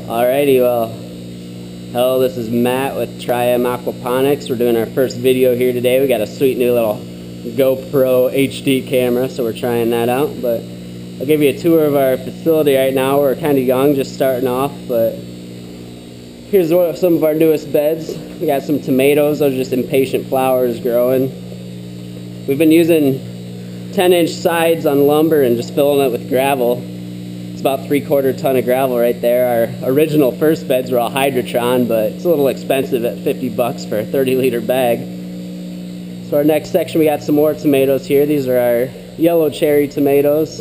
Alrighty, well, hello, this is Matt with Aquaponics. We're doing our first video here today. We got a sweet new little GoPro HD camera, so we're trying that out. But I'll give you a tour of our facility right now. We're kind of young, just starting off, but here's some of our newest beds. We got some tomatoes. Those are just impatient flowers growing. We've been using 10-inch sides on lumber and just filling it with gravel. It's about 3/4 ton of gravel right there. Our original first beds were all Hydrotron, but it's a little expensive at 50 bucks for a 30-liter bag. So our next section, we got some more tomatoes here. These are our yellow cherry tomatoes.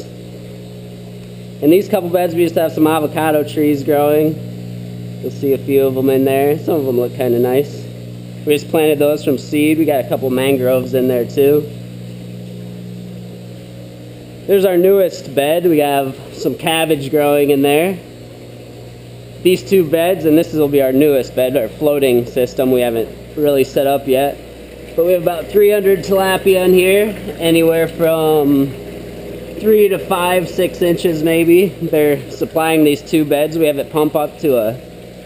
In these couple beds, we just have some avocado trees growing. You'll see a few of them in there. Some of them look kind of nice. We just planted those from seed. We got a couple mangroves in there too. There's our newest bed. We have some cabbage growing in there. These two beds, and this will be our newest bed, our floating system. We haven't really set up yet. But we have about 300 tilapia in here, anywhere from 3 to 5, 6 inches maybe. They're supplying these two beds. We have it pump up to a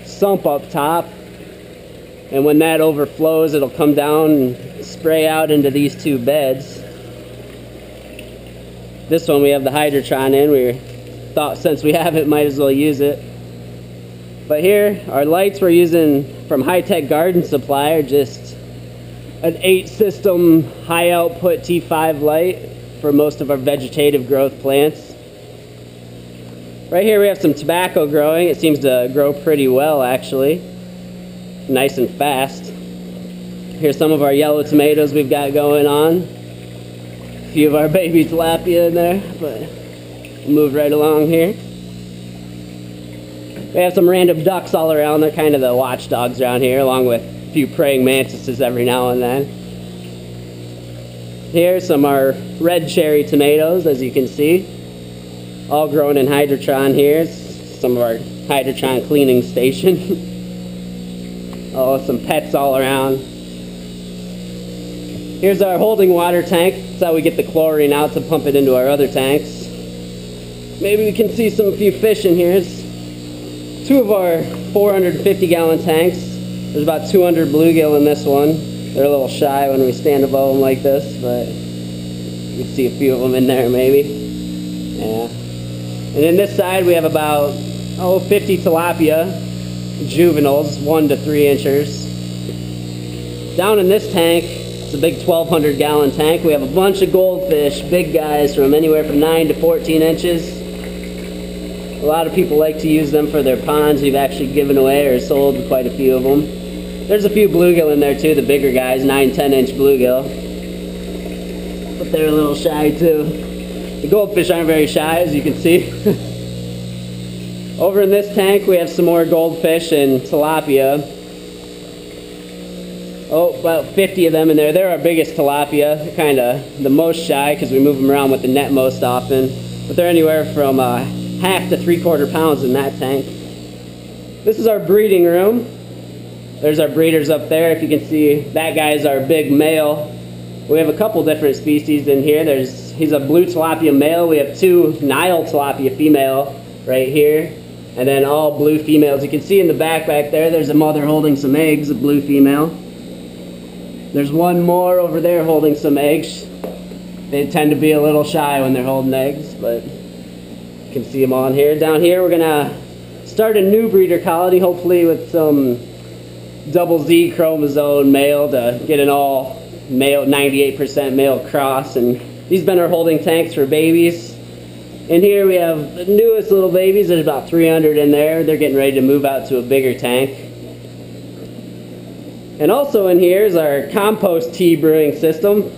sump up top. And when that overflows, it'll come down and spray out into these two beds. This one we have the Hydrotron in. We thought since we have it, might as well use it. But here, our lights we're using from High Tech Garden Supply are just an 8-system high output T5 light for most of our vegetative growth plants. Right here we have some tobacco growing. It seems to grow pretty well actually. Nice and fast. Here's some of our yellow tomatoes we've got going on. A few of our baby tilapia in there, but we'll move right along here. We have some random ducks all around. They're kind of the watchdogs around here, along with a few praying mantises every now and then. Here's some of our red cherry tomatoes, as you can see. All grown in Hydrotron here. It's some of our Hydrotron cleaning station. Oh, some pets all around. Here's our holding water tank. That's how we get the chlorine out to pump it into our other tanks. Maybe we can see a few fish in here. It's two of our 450-gallon tanks. There's about 200 bluegill in this one. They're a little shy when we stand above them like this, but you can see a few of them in there maybe. Yeah. And in this side we have about 50 tilapia juveniles, 1 to 3 inchers. Down in this tank, it's a big 1,200-gallon tank. We have a bunch of goldfish, big guys from anywhere from 9 to 14 inches. A lot of people like to use them for their ponds. We've actually given away or sold quite a few of them. There's a few bluegill in there too, the bigger guys, 9, 10-inch bluegill. But they're a little shy too. The goldfish aren't very shy, as you can see. Over in this tank we have some more goldfish and tilapia. Oh, about 50 of them in there. They're our biggest tilapia. They're kind of the most shy because we move them around with the net most often. But they're anywhere from half to 3/4 pounds in that tank. This is our breeding room. There's our breeders up there. If you can see, that guy is our big male. We have a couple different species in here. He's a blue tilapia male. We have 2 Nile tilapia female right here. And then all blue females. You can see in the back there, there's a mother holding some eggs, a blue female. There's one more over there holding some eggs. They tend to be a little shy when they're holding eggs, but you can see them all in here. Down here, we're gonna start a new breeder colony, hopefully with some double Z chromosome male to get an all male, 98% male cross. And these have been our holding tanks for babies. In here we have the newest little babies. There's about 300 in there. They're getting ready to move out to a bigger tank. And also in here is our compost tea brewing system.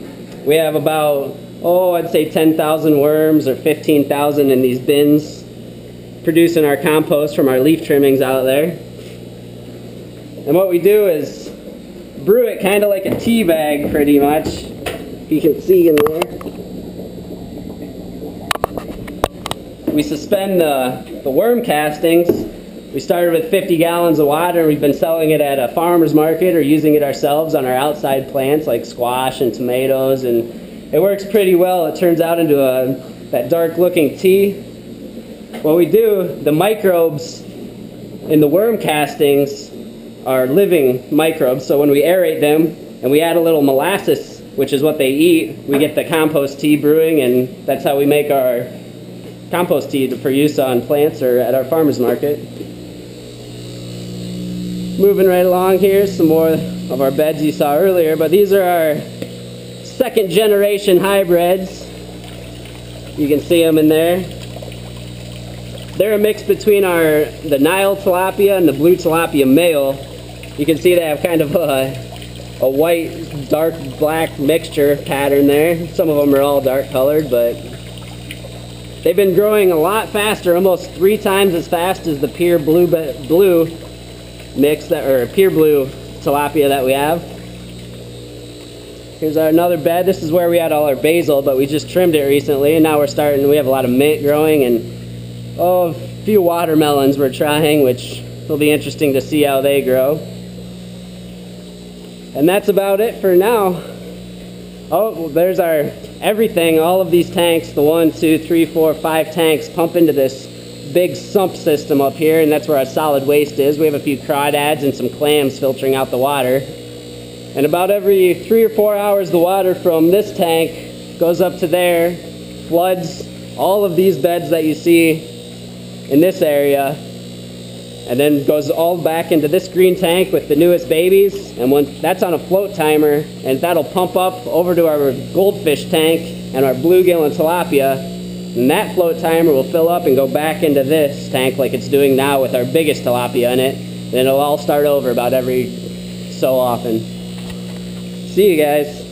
We have about, I'd say 10,000 worms or 15,000 in these bins producing our compost from our leaf trimmings out there. And what we do is brew it kind of like a tea bag pretty much. If you can see in there. We suspend the worm castings. We started with 50 gallons of water, and we've been selling it at a farmer's market or using it ourselves on our outside plants like squash and tomatoes, and it works pretty well. It turns out into that dark looking tea. What we do, the microbes And the worm castings are living microbes, so when we aerate them and we add a little molasses, which is what they eat, we get the compost tea brewing, and that's how we make our compost tea for use on plants or at our farmer's market. Moving right along here, some more of our beds you saw earlier, but these are our second generation hybrids. You can see them in there. They're a mix between the Nile tilapia and the blue tilapia male. You can see they have kind of a white, dark, black mixture pattern there. Some of them are all dark colored, but they've been growing a lot faster, almost 3 times as fast as the pure blue mix or pure blue tilapia that we have. Here's another bed. This is where we had all our basil, but we just trimmed it recently, and now we have a lot of mint growing, and a few watermelons we're trying, which will be interesting to see how they grow. And that's about it for now. Oh, there's our everything. All of these tanks, the 1, 2, 3, 4, 5 tanks, pump into this big sump system up here, and that's where our solid waste is. We have a few crawdads and some clams filtering out the water. And about every 3 or 4 hours, the water from this tank goes up to there, floods all of these beds that you see in this area, and then goes all back into this green tank with the newest babies. And that's on a float timer, and that'll pump up over to our goldfish tank and our bluegill and tilapia. And that float timer will fill up and go back into this tank like it's doing now with our biggest tilapia in it. Then it'll all start over about every so often. See you guys.